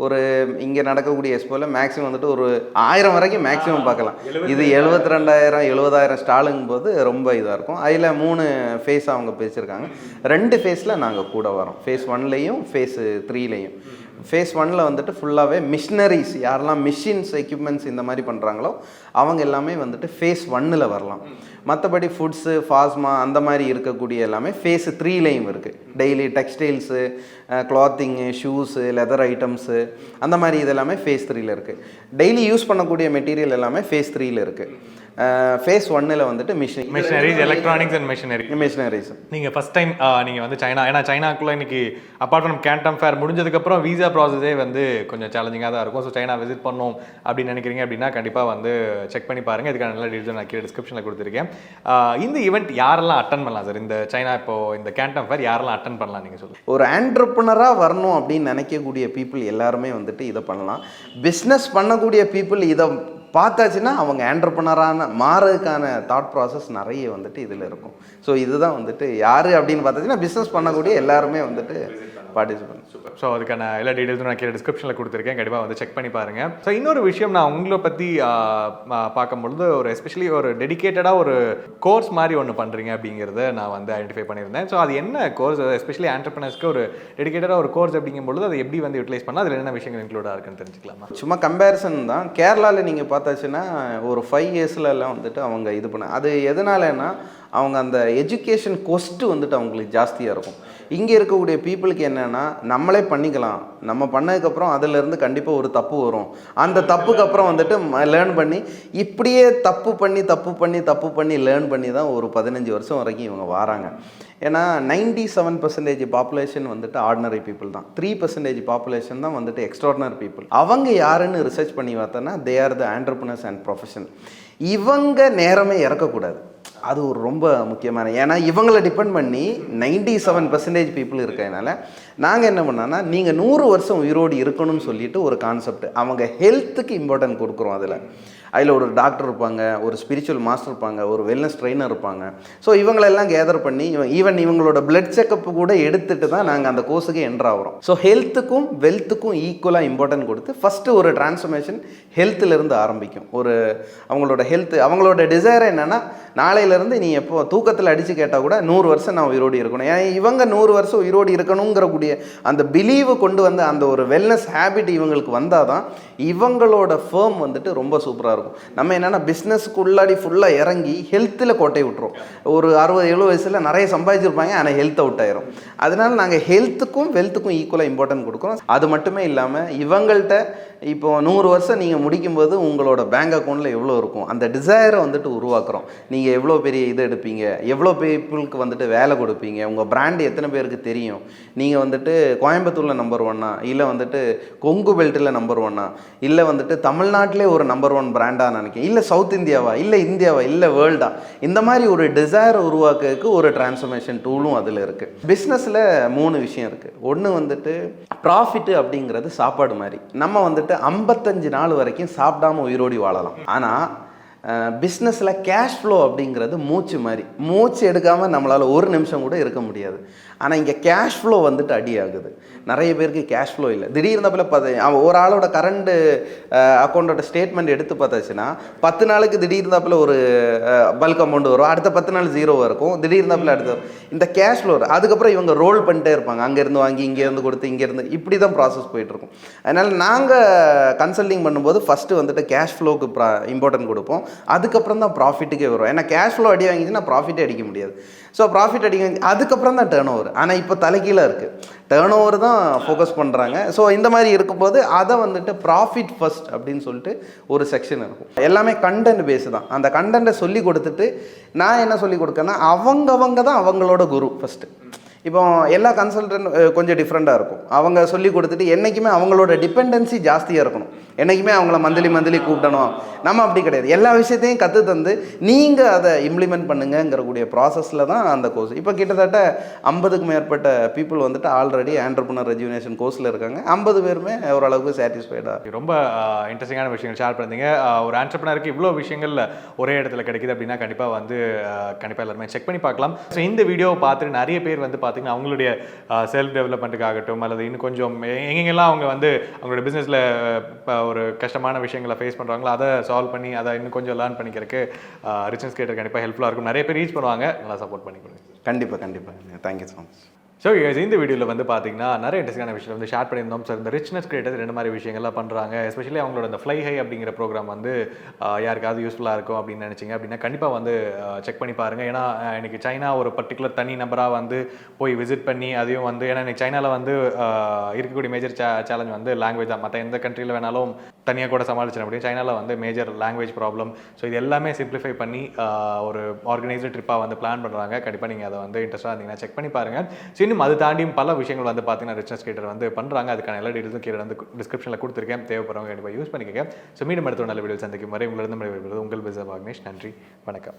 ஒரு இங்கே நடக்கக்கூடிய எக்ஸ்போவில் மேக்ஸிமம் வந்துட்டு ஒரு 1000 வரைக்கும் மேக்ஸிமம் பார்க்கலாம். இது 72,000 70,000 ஸ்டாலுங்கும் போது ரொம்ப இதாக இருக்கும். அதில் 3 ஃபேஸ் அவங்க பிரிச்சிருக்காங்க. 2 ஃபேஸில் நாங்கள் கூட வரோம். ஃபேஸ் 1லையும் ஃபேஸ் 3லையும். ஃபேஸ் 1 வந்துட்டு ஃபுல்லாகவே மிஷினரிஸ், யாரெல்லாம் மிஷின்ஸ் எக்யூப்மெண்ட்ஸ் இந்த மாதிரி பண்ணுறாங்களோ அவங்க எல்லாமே வந்துட்டு ஃபேஸ் 1 வரலாம். மற்றபடி ஃபுட்ஸு, ஃபாஸ்மா அந்த மாதிரி இருக்கக்கூடிய எல்லாமே ஃபேஸ் 3லையும் இருக்குது. Daily textiles, clothing, shoes, leather items அந்த மாதிரி இதெல்லாமே ஃபேஸ் 3ல் இருக்குது. டெய்லி யூஸ் பண்ணக்கூடிய மெட்டீரியல் எல்லாமே ஃபேஸ் 3ல் இருக்குது. ஃபேஸ் 1 வந்துட்டு மிஷினரிஸ், எலக்ட்ரானிக்ஸ் அண்ட் மிஷினரிஸ். நீங்கள் ஃபஸ்ட் டைம் நீங்கள் வந்து சைனா, ஏன்னா சைனாக்குள்ளே இன்னைக்கு அப்பார்ட் ஃப்ரம் கேண்டம் ஃபேர் முடிஞ்சதுக்கப்புறம் வீசா ப்ராசஸே வந்து கொஞ்சம் சேலஞ்சிங்காக தான் இருக்கும். ஸோ சைனா விசிட் பண்ணோம் அப்படின்னு நினைக்கிறீங்க அப்படின்னா கண்டிப்பாக வந்து செக் பண்ணி பாருங்கள். இதுக்கான நல்ல டீட்டெயில் நான் கீழே டிஸ்கிரிப்ஷனில் கொடுத்துருக்கேன். இந்த ஈவெண்ட் யாரெல்லாம் அட்டன் பண்ணலாம் சார்? இந்த சைனா இப்போது இந்த கேண்டம் ஃபேர் யாரெல்லாம் அட்டன் பண்ணலாம் நீங்கள் சொல்லுங்கள். ஒரு ஆண்டர்ப்ரனராக வரணும் அப்படின்னு நினைக்கக்கூடிய பீப்புள் எல்லாருமே வந்துட்டு இதை பண்ணலாம். பிஸ்னஸ் பண்ணக்கூடிய பீப்புள் இதை பார்த்தாச்சுன்னா அவங்க ஆண்டர்ப்ரனரான மாறதுக்கான தாட் ப்ராசஸ் நிறைய வந்துட்டு இதில் இருக்கும். ஸோ இதுதான் வந்துட்டு யார் அப்படின்னு பார்த்தாச்சுன்னா பிஸ்னஸ் பண்ணக்கூடிய எல்லாருமே வந்துட்டு பார்ட்டிசிபேட். சூப்பர். ஸோ அதுக்கான எல்லா டீட்டெயில்ஸும் நான் கீழே டிஸ்கிரிப்ஷனில் கொடுத்துருக்கேன். கண்டிப்பாக வந்து செக் பண்ணி பாருங்கள். ஸோ இன்னொரு விஷயம், நான் உங்களை பற்றி பார்க்கும்பொழுது ஒரு எஸ்பெஷலி ஒரு டெடிக்கேட்டடாக ஒரு கோர்ஸ் மாதிரி ஒன்று பண்ணுறீங்க அப்படிங்கிறத நான் வந்து ஐடென்டிஃபை பண்ணியிருந்தேன். ஸோ அது என்ன கோர்ஸ்? எஸ்பெஷலி ஆண்டர்ப்ரனர்ஸ்க்கு ஒரு டெடிக்கேட்டடாக ஒரு கோர்ஸ் அப்படிங்கும்பொழுது அதை எப்படி வந்து யூட்டிலைஸ் பண்ணலாம், அதில் என்ன விஷயங்கள் இன்க்ளூடாக இருக்குன்னு தெரிஞ்சுக்கலாமா? சும்மா கம்பேரிசன் தான். கேரளாவில் நீங்கள் பார்த்தாச்சுன்னா ஒரு 5 yearsலாம் வந்துட்டு அவங்க இது பண்ண, அது எதனாலன்னா அவங்க அந்த எஜுகேஷன் கொஸ்ட்டு வந்துட்டு அவங்களுக்கு ஜாஸ்தியாக இருக்கும். இங்கே இருக்கக்கூடிய பீப்புளுக்கு என்னென்னா நம்மளே பண்ணிக்கலாம், நம்ம பண்ணதுக்கப்புறம் அதிலேருந்து கண்டிப்பாக ஒரு தப்பு வரும், அந்த தப்புக்கு அப்புறம் வந்துட்டு லேர்ன் பண்ணி இப்படியே தப்பு பண்ணி லேர்ன் பண்ணி தான் ஒரு 15 வருஷம் வரைக்கும் இவங்க வராங்க. ஏன்னா 97% பாப்புலேஷன் வந்துட்டு ஆர்டினரி பீப்புள் தான். 3% பாப்புலேஷன் தான் வந்துட்டு எக்ஸ்ட்ராடினரி பீப்புள். அவங்க யாருன்னு ரிசர்ச் பண்ணி பார்த்தோன்னா they are the entrepreneurs and professional. இவங்க நேரமே இறக்கக்கூடாது, அது ஒரு ரொம்ப முக்கியமான. ஏன்னா இவங்களை டிபெண்ட் பண்ணி 97% பீப்புள் இருக்கிறதுனால நாங்கள் என்ன பண்ணோன்னா, நீங்கள் 100 வருஷம் உயிரோடு இருக்கணும்னு சொல்லிட்டு ஒரு கான்செப்ட். அவங்க ஹெல்த்துக்கு இம்பார்ட்டன்ட் கொடுக்குறோம். அதில் ஒரு டாக்டர் இருப்பாங்க, ஒரு ஸ்பிரிச்சுவல் மாஸ்டர் இருப்பாங்க, ஒரு வெல்னஸ் ட்ரெயினர் இருப்பாங்க. ஸோ இவங்களெல்லாம் கேதர் பண்ணி ஈவன் இவங்களோட பிளட் செக்கப்பு கூட எடுத்துகிட்டு தான் நாங்கள் அந்த கோர்ஸுக்கு என்ட்ரு ஆகிறோம். ஸோ ஹெல்த்துக்கும் வெல்த்துக்கும் ஈக்குவலாக இம்பார்ட்டன்ட் கொடுத்து ஃபஸ்ட்டு ஒரு டிரான்ஸ்ஃபர்மேஷன் ஹெல்த்துலேருந்து ஆரம்பிக்கும். அவங்களோட ஹெல்த்து, அவங்களோட டிசைர் என்னென்னா, நாளையிலேருந்து நீ எப்போ தூக்கத்தில் அடித்து கேட்டால் கூட 100 வருஷம் நான் உயிரோடு இருக்கணும். ஏன் இவங்க 100 வருஷம் உயிரோடு இருக்கணுங்கிறக்கூடிய அந்த பிலீவு கொண்டு வந்து அந்த ஒரு வெல்னஸ் ஹேபிட் இவங்களுக்கு வந்தால் தான் இவங்களோட ஃபேம் வந்துட்டு ரொம்ப சூப்பராக இருக்கும். நம்ம என்னென்னா பிஸ்னஸ்க்கு உள்ளாடி ஃபுல்லாக இறங்கி ஹெல்த்தில் கோட்டை விட்டுரும். ஒரு 60-70 வயசில் நிறைய சம்பாதிச்சிருப்பாங்க, ஆனால் ஹெல்த் அவுட் ஆயிரும். அதனால் நாங்கள் ஹெல்த்துக்கும் வெல்த்துக்கும் ஈக்குவலாக இம்பார்ட்டன்ட் கொடுக்குறோம். அது மட்டுமே இல்லாமல் இவங்கள்ட்ட இப்போ 100 வருஷம் நீங்கள் முடிக்கும்போது உங்களோட பேங்க் அக்கௌண்ட்டில் எவ்வளோ இருக்கும், அந்த டிசைரை வந்துட்டு உருவாக்குறோம். நீங்கள் எவ்வளோ பெரிய இது எடுப்பீங்க, எவ்வளோ பீப்புளுக்கு வந்துட்டு வேலை கொடுப்பீங்க, உங்கள் பிராண்டு எத்தனை பேருக்கு தெரியும், நீங்கள் வந்துட்டு கோயம்புத்தூரில் நம்பர் 1 இல்லை வந்துட்டு கொங்கு பெல்ட்டில் நம்பர் 1 இல்லை வந்துட்டு தமிழ்நாட்டிலே ஒரு நம்பர் 1 பிராண்டாக நினைக்கிறேன், இல்லை சவுத் இந்தியாவா, இல்லை இந்தியாவா, இல்லை வேர்ல்டா, இந்த மாதிரி ஒரு டிசைரை உருவாக்குறதுக்கு ஒரு டிரான்ஸ்ஃபர்மேஷன் டூலும் அதில் இருக்குது. பிஸ்னஸில் 3 விஷயம் இருக்குது. ஒன்று வந்துட்டு ப்ராஃபிட்டு அப்படிங்கிறது சாப்பாடு மாதிரி. நம்ம வந்துட்டு 55 நாள் வரைக்கும் சாப்பிடாம உயிரோடி வாழலாம். ஆனால் பிஸ்னஸில் கேஷ் ஃப்ளோ அப்படிங்கிறது மூச்சு மாதிரி. மூச்சு எடுக்காமல் நம்மளால் ஒரு நிமிஷம் கூட இருக்க முடியாது. ஆனால் இங்கே கேஷ் ஃப்ளோ வந்துட்டு அடி ஆகுது. நிறைய பேருக்கு கேஷ் ஃப்ளோ இல்லை. திடீர்னு ஒரு ஆளோட கரண்ட் அக்கௌண்ட்டோட ஸ்டேட்மெண்ட் எடுத்து பார்த்தாச்சுன்னா 10 நாளுக்கு திடீர்னு ஒரு பல்க் அமௌண்ட் வரும், அடுத்த 10 நாள் 0 இருக்கும், திடீர்னு அடுத்த இந்த கேஷ் ஃப்ளோ. அதுக்கப்புறம் இவங்க ரோல் பண்ணிட்டே இருப்பாங்க, அங்கேருந்து வாங்கி இங்கேருந்து கொடுத்து இங்கேருந்து, இப்படி தான் ப்ராசஸ் போயிட்டுருக்கும். அதனால் நாங்கள் கன்சல்டிங் பண்ணும்போது ஃபஸ்ட்டு வந்துட்டு கேஷ் ஃப்ளோக்கு இம்பார்ட்டன்ட் கொடுப்போம். அதுக்கப்புறம் தான் ப்ராஃபிட்டுக்கே வரும். ஏன்னா கேஷ் ஃப்ளோ அடி வாங்கிச்சுன்னா ப்ராஃபிட்டே அடிக்க முடியாது. ஸோ ப்ராஃபிட் அடிக்க அதுக்கப்புறம் தான் டேர்ன் ஓவர். ஆனால் இப்போ தலைகீழ இருக்குது, டேர்ன் ஓவர் தான் ஃபோக்கஸ் பண்ணுறாங்க. ஸோ இந்த மாதிரி இருக்கும்போது அதை வந்துட்டு ப்ராஃபிட் ஃபர்ஸ்ட் அப்படின்னு சொல்லிட்டு ஒரு செக்ஷன் இருக்கும். எல்லாமே கண்டென்ட் பேஸு தான். அந்த கண்டென்ட்டை சொல்லி கொடுத்துட்டு நான் என்ன சொல்லி கொடுக்கேன்னா, அவங்க தான் அவங்களோட குரு ஃபஸ்ட்டு. இப்போ எல்லா கன்சல்டன்ட் கொஞ்சம் டிஃப்ரெண்ட்டாக இருக்கும். அவங்க சொல்லி கொடுத்துட்டு என்றைக்குமே அவங்களோட டிபெண்டன்சி ஜாஸ்தியாக இருக்கணும். என்றைக்குமே அவங்கள மந்த்லி கூப்பிடணும். நம்ம அப்படி கிடையாது. எல்லா விஷயத்தையும் கற்று தந்து நீங்கள் அதை இம்ப்ளிமெண்ட் பண்ணுங்கங்கிற ப்ராசஸில் தான் அந்த கோர்ஸ். இப்போ கிட்டத்தட்ட 50க்கும் மேற்பட்ட பீப்புள் வந்துட்டு ஆல்ரெடி ஆண்டர்ப்ரனர் ரெஜுவினேஷன் கோர்ஸில் இருக்காங்க. 50 பேருமே ஓரளவுக்கு சாட்டிஸ்ஃபைடாக. ரொம்ப இன்ட்ரெஸ்டிங்கான விஷயங்கள் ஷேர் பண்ணிங்க. ஒரு ஆண்டர்ப்ரனருக்கு இவ்வளோ விஷயங்கள் ஒரே இடத்துல கிடைக்குது அப்படின்னா கண்டிப்பாக எல்லாருமே செக் பண்ணி பார்க்கலாம். ஸோ இந்த வீடியோவை பார்த்துட்டு நிறைய பேர் வந்து பார்த்தீங்கன்னா அவங்களுடைய செல்ஃப் டெவலப்மெண்ட்டுக்காகட்டும் அல்லது இன்னும் கொஞ்சம் எங்கெங்கெல்லாம் அவங்க வந்து அவங்களோட பிஸ்னஸில் ஒரு கஷ்டமான விஷயங்களை ஃபேஸ் பண்ணுறாங்களோ அதை சால்வ் பண்ணி அதை இன்னும் கொஞ்சம் லேர்ன் பண்ணிக்கிறதுக்கு ரிச்சன்ஸ் கிரியேட்டர் கண்டிப்பாக ஹெல்ப்ஃபுல்லாக இருக்கும். நிறைய பேர் ரீச் பண்ணுவாங்க, நல்லா சப்போர்ட் பண்ணி கொடுங்க. கண்டிப்பாக தேங்க்யூ ஸோ மச். ஸோ இந்த வீடியோவில் வந்து பார்த்தீங்கன்னா நிறைய இன்ட்ரெஸ்டிங்கான விஷயம் வந்து ஷேர் பண்ணியிருந்தோம். சார் இந்த ரிச்னஸ் கிரியேட்டர்ஸ் 2 மாதிரி விஷயங்கள்லாம் பண்ணுறாங்க. எஸ்பெஷலி அவங்களோட இந்த ஃப்ளை ஹை அப்படிங்கிற ப்ரோக்ராம் வந்து யாருக்காவது யூஸ்ஃபுல்லாக இருக்கும் அப்படின்னு நினச்சிங்க அப்படின்னா கண்டிப்பாக வந்து செக் பண்ணி பாருங்கள். ஏன்னா எனக்கு சைனா ஒரு பர்டிகுலர் தனி நம்பராக வந்து போய் விசிட் பண்ணி அதையும் வந்து ஏன்னா எனக்கு சைனாவில் வந்து இருக்கக்கூடிய மேஜர் சேலஞ்ச் வந்து லாங்குவேஜ் தான். மற்ற எந்த கண்ட்ரியில் வேணாலும் தனியாக கூட சமாளிச்சிட முடியும். சைனாவில் வந்து மேஜர் லாங்குவேஜ் ப்ராப்ளம். ஸோ இது எல்லாமே சிம்பிளிஃபை பண்ணி ஒரு ஆர்கனைஸ்டு ட்ரிப்பாக வந்து பிளான் பண்ணுறாங்க. கண்டிப்பாக நீங்கள் அதை வந்து இன்ட்ரெஸ்ட்டாக இருந்தீங்கன்னா செக் பண்ணி பாருங்கள். ஸோ இன்னும் அது தாண்டியும் பல விஷயங்கள் வந்து பார்த்தீங்கன்னா ரிச்னஸ் கிரியேட்டர் வந்து பண்ணுறாங்க. அதுக்கான எல்லா டீட்டெயில்ஸும் கீழே வந்து டிஸ்கிரிப்ஷனில் கொடுத்துருக்கேன். தேவைப்படுறவங்க கண்டிப்பாக யூஸ் பண்ணிக்கங்க. ஸோ மீண்டும் அடுத்த நல்ல வீடியோ சந்திக்கும் வரை உங்களிடம் உங்கள் பிசினஸ் வாக்னேஷ். நன்றி, வணக்கம்.